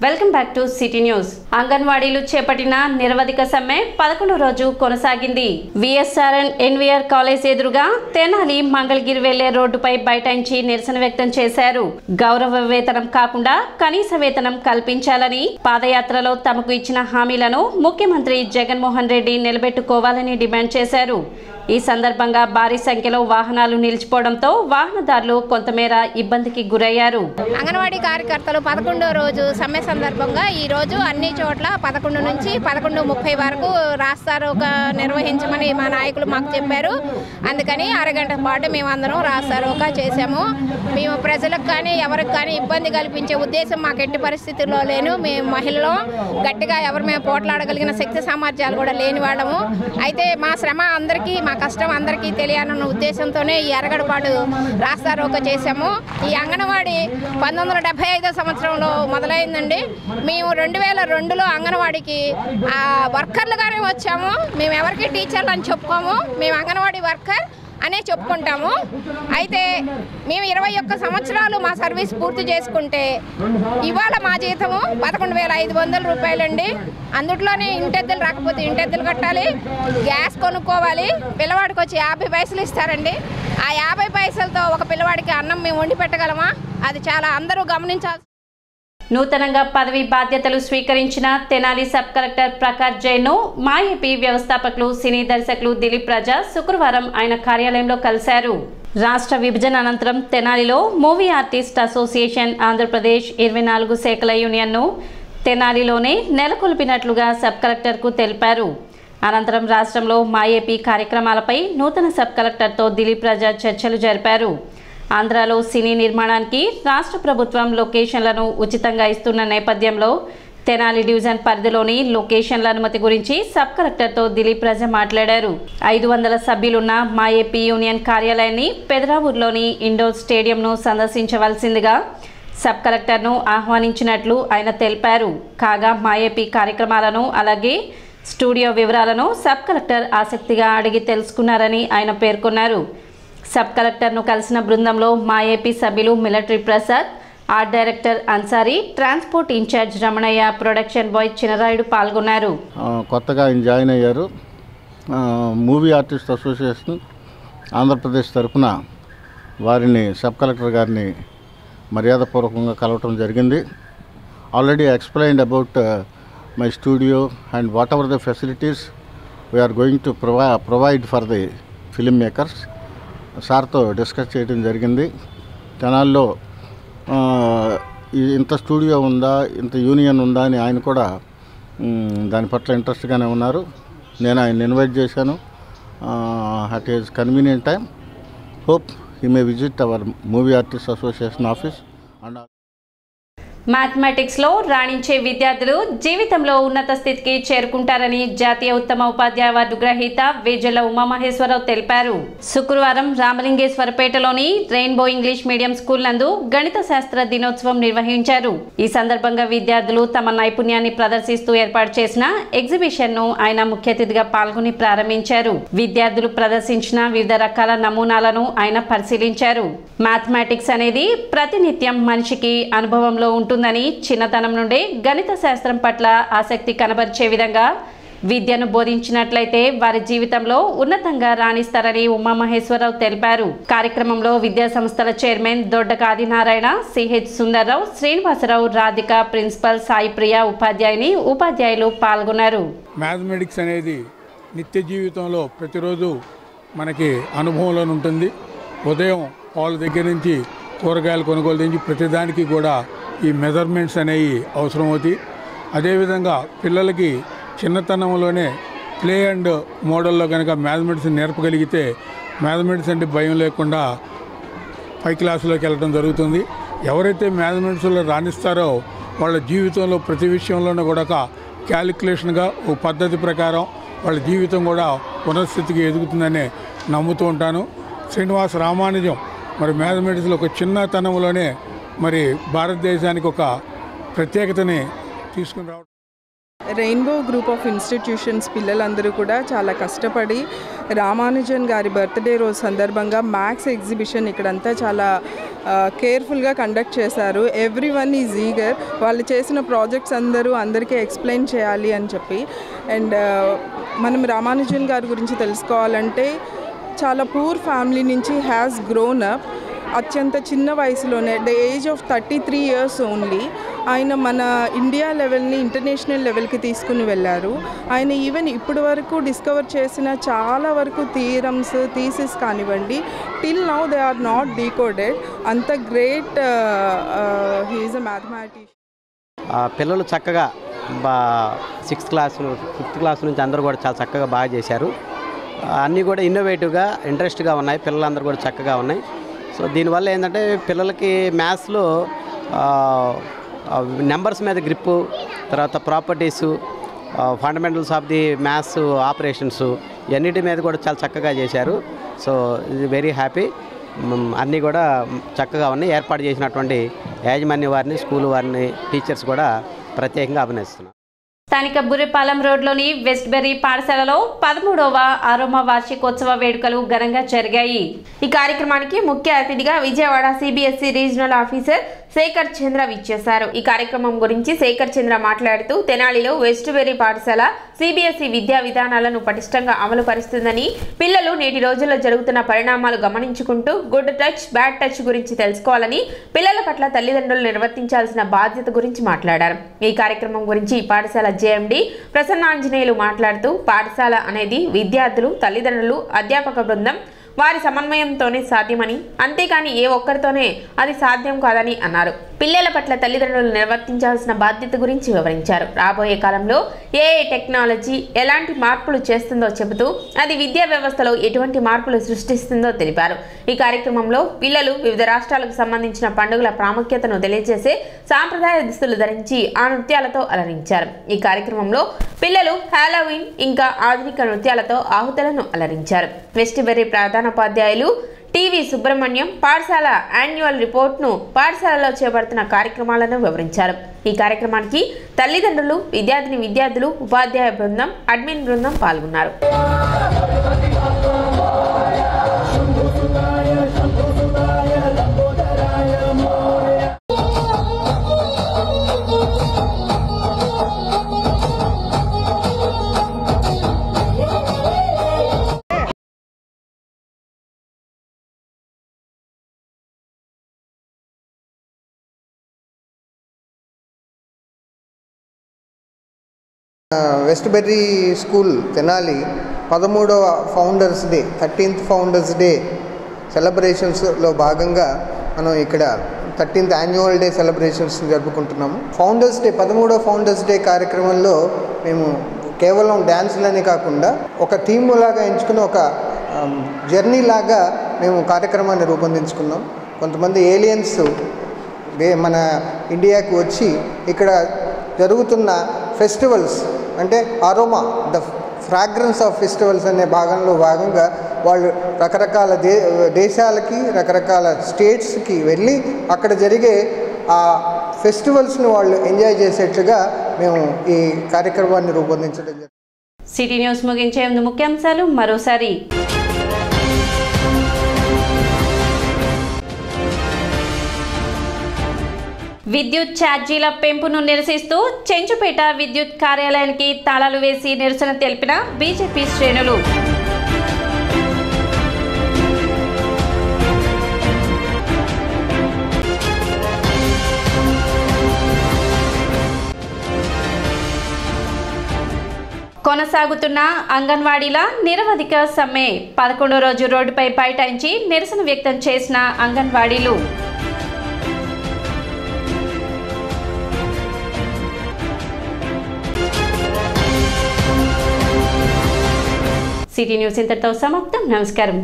Welcome back to city news. అంగన్వాడీలు చేపట్టిన నిరవధిక సమ్మె 11వ రోజు కొనసాగింది. విఎస్ఆర్ఎన్ ఎన్వీఆర్ కాలేజ్ ఎదురుగా తెనాలి మంగళగిరి వెళ్లే రోడ్డుపై బైఠాయించి నిరసన వ్యక్తం చేశారు. గౌరవ వేతనం కాకుండా కనీస వేతనం కల్పించాలని, పాదయాత్రలో తమకు ఇచ్చిన హామీలను ముఖ్యమంత్రి జగన్మోహన్ రెడ్డి నిలబెట్టుకోవాలని డిమాండ్ చేశారు. ఈ సందర్భంగా భారీ సంఖ్యలో వాహనాలు నిలిచిపోవడంతో వాహనదారులు కొంతమేర ఇబ్బందికి గురయ్యారు. అంగన్వాడీ కార్యకర్తలు 11వ రోజు సమ్మె సందర్భంగా ఈ రోజు అన్ని చోట్ల 11 నుంచి 11:30 వరకు రాస్తారోక నిర్వహించమని మా నాయకులు మాకు చెప్పారు. అందుకని అరగంట పాటు మేమందరం రాస్తారోక చేశాము. మేము ప్రజలకు కానీ ఎవరికి కానీ ఇబ్బంది కల్పించే ఉద్దేశం మాకు ఎట్టి పరిస్థితుల్లో లేను. మేము మహిళలు గట్టిగా ఎవరు మేము పోట్లాడగలిగిన శక్తి సామర్థ్యాలు కూడా లేని వాళ్ళము. అయితే మా శ్రమ అందరికీ, మా కష్టం అందరికీ తెలియాలన్న ఉద్దేశంతోనే ఈ అరగడపాటు రాస్తారోక చేశాము. ఈ అంగన్వాడీ 1975 సంవత్సరంలో మొదలైందండి. మేము 2002లో అంగన్వాడీకి వర్కర్లుగానే వచ్చాము. మేము ఎవరికి టీచర్లు అని చెప్పుకోము, మేము అంగన్వాడీ వర్కర్ అనే చెప్పుకుంటాము. అయితే మేము 21 సంవత్సరాలు మా సర్వీస్ పూర్తి చేసుకుంటే ఇవాళ మా జీతము 11,500 రూపాయలండి. అందుట్లోనే ఇంటెద్దలు రాకపోతే ఇంటెద్దలు కట్టాలి, గ్యాస్ కొనుక్కోవాలి. పిల్లవాడికి వచ్చి 50 పైసలు ఇస్తారండి. ఆ 50 పైసలతో ఒక పిల్లవాడికి అన్నం మేము వండి పెట్టగలమా? అది చాలా అందరూ గమనించాల్సి. నూతనంగా పదవి బాధ్యతలు స్వీకరించిన తెనాలి సబ్ కలెక్టర్ ప్రకాష్ జైన్ను మా ఏపీ వ్యవస్థాపకులు, సినీ దర్శకులు దిలీప్ రాజా శుక్రవారం ఆయన కార్యాలయంలో కలిశారు. రాష్ట్ర విభజన అనంతరం తెనాలిలో మూవీ ఆర్టిస్ట్ అసోసియేషన్ ఆంధ్రప్రదేశ్ 24 శాఖల యూనియన్ను తెనాలిలోనే నెలకొల్పినట్లుగా సబ్ కలెక్టర్కు తెలిపారు. అనంతరం రాష్ట్రంలో మా ఏపీ కార్యక్రమాలపై నూతన సబ్ కలెక్టర్తో దిలీప్ రాజా చర్చలు జరిపారు. ఆంధ్రాలో సినీ నిర్మాణానికి రాష్ట్ర ప్రభుత్వం లొకేషన్లను ఉచితంగా ఇస్తున్న నేపథ్యంలో తెనాలి డివిజన్ పరిధిలోని లొకేషన్ల అనుమతి గురించి సబ్ కలెక్టర్తో దిలీప్ రాజా మాట్లాడారు. 500 సభ్యులున్న మా ఏపీ యూనియన్ కార్యాలయాన్ని పెదరావూరులోని ఇండోర్ స్టేడియంను సందర్శించవలసిందిగా సబ్ కలెక్టర్ను ఆహ్వానించినట్లు ఆయన తెలిపారు. కాగా మా ఏపీ కార్యక్రమాలను అలాగే స్టూడియో వివరాలను సబ్ కలెక్టర్ ఆసక్తిగా అడిగి తెలుసుకున్నారని ఆయన పేర్కొన్నారు. సబ్ కలెక్టర్ను కలిసిన బృందంలో మా ఏపీ సభ్యులు military Prasad, art director Ansari, transport in charge Ramanayya, production boy Chinarayudu పాల్గొన్నారు. కొత్తగా ఆయన జాయిన్ అయ్యారు. మూవీ ఆర్టిస్ట్ అసోసియేషన్ ఆంధ్రప్రదేశ్ తరఫున వారిని సబ్ కలెక్టర్ గారిని మర్యాదపూర్వకంగా కలవటం జరిగింది. Already explained about my studio and whatever the facilities we are going to provide for the film makers. సార్తో డిస్కస్ చేయడం జరిగింది. తెనాల్లో ఇంత స్టూడియో ఉందా, ఇంత యూనియన్ ఉందా అని ఆయన కూడా దాని పట్ల ఇంట్రెస్ట్గానే ఉన్నారు. నేను ఆయన ఇన్వైట్ చేశాను. At is convenient time hope he may visit our movie artist association office. And మ్యాథమెటిక్స్లో రాణించే విద్యార్థులు జీవితంలో ఉన్నత స్థితికి చేరుకుంటారని జాతీయ ఉత్తమ ఉపాధ్యాయ అవార్డు గ్రహీత వేజల ఉమామహేశ్వరరావు తెలిపారు. శుక్రవారం రామలింగేశ్వరపేటలోని రెయిన్బో ఇంగ్లీష్ మీడియం స్కూల్ నందు గణిత శాస్త్ర దినోత్సవం నిర్వహించారు. ఈ సందర్భంగా విద్యార్థులు తమ నైపుణ్యాన్ని ప్రదర్శిస్తూ ఏర్పాటు చేసిన ఎగ్జిబిషన్ను ఆయన ముఖ్య అతిథిగా పాల్గొని ప్రారంభించారు. విద్యార్థులు ప్రదర్శించిన వివిధ రకాల నమూనాలను ఆయన పరిశీలించారు. మ్యాథమెటిక్స్ అనేది ప్రతినిత్యం మనిషికి అనుభవంలో ఉంటుందని, చిన్నతనం నుండే గణిత శాస్త్రం పట్ల ఆసక్తి కనబరిచే విధంగా విద్యను బోధించినట్లయితే వారి జీవితంలో ఉన్నతంగా రాణిస్తారని ఉమామహేశ్వరరావు తెలిపారు. కార్యక్రమంలో విద్యా సంస్థల chairman Doddaka Adinarayana, CH Sundararao, Srinivasarao, Radhika, principal Saipriya, ఉపాధ్యాయులు పాల్గొన్నారు. మ్యాథమెటిక్స్ అనేది నిత్య జీవితంలో ప్రతిరోజు మనకి అనుభవంలో ఉంటుంది. ఉదయం పాల దగ్గర నుంచి కూరగాయలు కొనుగోలు నుంచి ప్రతిదానికి కూడా ఈ మెజర్మెంట్స్ అనేవి అవసరం అవుతాయి. అదేవిధంగా పిల్లలకి చిన్నతనంలోనే ప్లే అండ్ మోడల్లో కనుక మ్యాథమెటిక్స్ నేర్పగలిగితే మ్యాథమెటిక్స్ అంటే భయం లేకుండా పై క్లాసులోకి వెళ్ళడం జరుగుతుంది. ఎవరైతే మ్యాథమెటిక్స్లో రాణిస్తారో వాళ్ళ జీవితంలో ప్రతి విషయంలోనూ కూడా ఒక క్యాలిక్యులేషన్గా ఓ పద్ధతి ప్రకారం వాళ్ళ జీవితం కూడా ఉన్నత స్థితికి ఎదుగుతుందని నమ్ముతూ ఉంటాను. శ్రీనివాస రామానుజం మరి మ్యాథమెటిక్స్లో ఒక చిన్నతనంలోనే మరి భారతదేశానికి ఒక ప్రత్యేకతని తీసుకుని రావడం రెయిన్బో గ్రూప్ ఆఫ్ ఇన్స్టిట్యూషన్స్ పిల్లలందరూ కూడా చాలా కష్టపడి రామానుజన్ గారి బర్త్డే రోజు సందర్భంగా మ్యాథ్స్ ఎగ్జిబిషన్ ఇక్కడంతా చాలా కేర్ఫుల్గా కండక్ట్ చేశారు. Every one is eager. వాళ్ళు చేసిన ప్రాజెక్ట్స్ అందరికీ ఎక్స్ప్లెయిన్ చేయాలి అని చెప్పి. అండ్ మనం రామానుజన్ గారి గురించి తెలుసుకోవాలంటే చాలా పూర్ ఫ్యామిలీ నుంచి హ్యాస్ గ్రోన్ అప్. అత్యంత చిన్న వయసులోనే the age of 33 years only ఆయన మన ఇండియా లెవెల్ని ఇంటర్నేషనల్ లెవెల్కి తీసుకుని వెళ్ళారు. ఆయన ఈవెన్ ఇప్పటి వరకు డిస్కవర్ చేసిన చాలా వరకు థియరమ్స్ థీసిస్ కానివ్వండి till now they are not decoded. అంత great he is a mathematician. పిల్లలు చక్కగా 6th క్లాస్ 5th క్లాస్ నుంచి అందరూ కూడా చాలా చక్కగా బాగా చేశారు. అన్నీ కూడా ఇన్నోవేటివ్గా ఇంట్రెస్ట్గా ఉన్నాయి. పిల్లలందరూ కూడా చక్కగా ఉన్నాయి. సో దీనివల్ల ఏంటంటే పిల్లలకి మ్యాథ్స్లో నెంబర్స్ మీద గ్రిప్పు, తర్వాత properties, fundamentals of the maths operations ఇవన్నిటి మీద కూడా చాలా చక్కగా చేశారు. సో ఇది వెరీ హ్యాపీ. అన్నీ కూడా చక్కగా ఉన్నాయి. ఏర్పాటు చేసినటువంటి యాజమాన్య వారిని, స్కూల్ వారిని, టీచర్స్ కూడా ప్రత్యేకంగా అభినందిస్తున్నారు. స్థానిక బుర్రిపాలెం రోడ్లోని వెస్ట్బెర్రీ పాఠశాలలో 13వ ఆరోమ వార్షికోత్సవ వేడుకలు ఘనంగా జరిగాయి. ఈ కార్యక్రమానికి ముఖ్య అతిథిగా Vijayawada CBSE regional officer Shekhar Chandra విచ్చేశారు. ఈ కార్యక్రమం గురించి శేఖర్ చంద్ర మాట్లాడుతూ తెనాలిలో వెస్ట్బెర్రీ పాఠశాల సిబిఎస్ఈ విద్యా విధానాలను పటిష్టంగా అమలు పరుస్తుందని, పిల్లలు నేటి రోజుల్లో జరుగుతున్న పరిణామాలు గమనించుకుంటూ గుడ్ టచ్ బ్యాడ్ టచ్ గురించి తెలుసుకోవాలని, పిల్లల పట్ల తల్లిదండ్రులు నిర్వర్తించాల్సిన బాధ్యత గురించి మాట్లాడారు. ఈ కార్యక్రమం గురించి పాఠశాల జేఎండి ప్రసన్నాంజనేయులు మాట్లాడుతూ పాఠశాల అనేది విద్యార్థులు, తల్లిదండ్రులు, అధ్యాపక బృందం వారి సమన్వయంతోనే సాధ్యమని, అంతేకాని ఏ ఒక్కరితోనే అది సాధ్యం కాదని అన్నారు. పిల్లల పట్ల తల్లిదండ్రులు నిర్వర్తించాల్సిన బాధ్యత గురించి వివరించారు. రాబోయే కాలంలో ఏఐ టెక్నాలజీ ఎలాంటి మార్పులు చేస్తుందో చెబుతూ అది విద్యా వ్యవస్థలో ఎటువంటి మార్పులు సృష్టిస్తుందో తెలిపారు. ఈ కార్యక్రమంలో పిల్లలు వివిధ రాష్ట్రాలకు సంబంధించిన పండుగల ప్రాముఖ్యతను తెలియజేసే సాంప్రదాయ దుస్తులు ధరించి ఆ నృత్యాలతో అలరించారు. ఈ కార్యక్రమంలో పిల్లలు హాలోవీన్ ఇంకా ఆధునిక నృత్యాలతో ఆహుతులను అలరించారు. వెస్ట్బెర్రీ ప్రధానోపాధ్యాయులు టీవీ సుబ్రహ్మణ్యం పాఠశాల యాన్యువల్ రిపోర్ట్ను, పాఠశాలలో చేపడుతున్న కార్యక్రమాలను వివరించారు. ఈ కార్యక్రమానికి తల్లిదండ్రులు, విద్యార్థులు, ఉపాధ్యాయ బృందం, అడ్మిన్ బృందం పాల్గొన్నారు. వెస్ట్బెర్రీ స్కూల్ తెనాలి 13వ founders day 13th founders day సెలబ్రేషన్స్లో భాగంగా మనం ఇక్కడ 13th యాన్యువల్ డే సెలబ్రేషన్స్ జరుపుకుంటున్నాము. ఫౌండర్స్ డే 13వ ఫౌండర్స్ డే కార్యక్రమంలో మేము కేవలం డ్యాన్సులనే కాకుండా ఒక థీమ్ లాగా ఎంచుకుని ఒక జర్నీ లాగా మేము కార్యక్రమాన్ని రూపొందించుకున్నాం. కొంతమంది ఏలియన్స్ మన ఇండియాకి వచ్చి ఇక్కడ జరుగుతున్న ఫెస్టివల్స్ అంటే aroma the fragrance of festivals అనే భాగంగా వాళ్ళు రకరకాల దేశాలకి రకరకాల స్టేట్స్కి వెళ్ళి అక్కడ జరిగే ఆ ఫెస్టివల్స్ని వాళ్ళు ఎంజాయ్ చేసేట్లుగా మేము ఈ కార్యక్రమాన్ని రూపొందించడం జరిగింది. సిటీ న్యూస్ ముగించే ముందు ముఖ్యాంశాలు మరోసారి. విద్యుత్ ఛార్జీల పెంపును నిరసిస్తూ చెంచుపేట విద్యుత్ కార్యాలయానికి తాళాలు వేసి నిరసన తెలిపిన బీజేపీ శ్రేణులు. కొనసాగుతున్న అంగన్వాడీల నిరవధిక సమ్మె 11వ రోజు రోడ్డుపై బైఠాయించి నిరసన వ్యక్తం చేసిన అంగన్వాడీలు. సిటీ న్యూస్ ఇంతటితో సమాప్తం. నమస్కారం.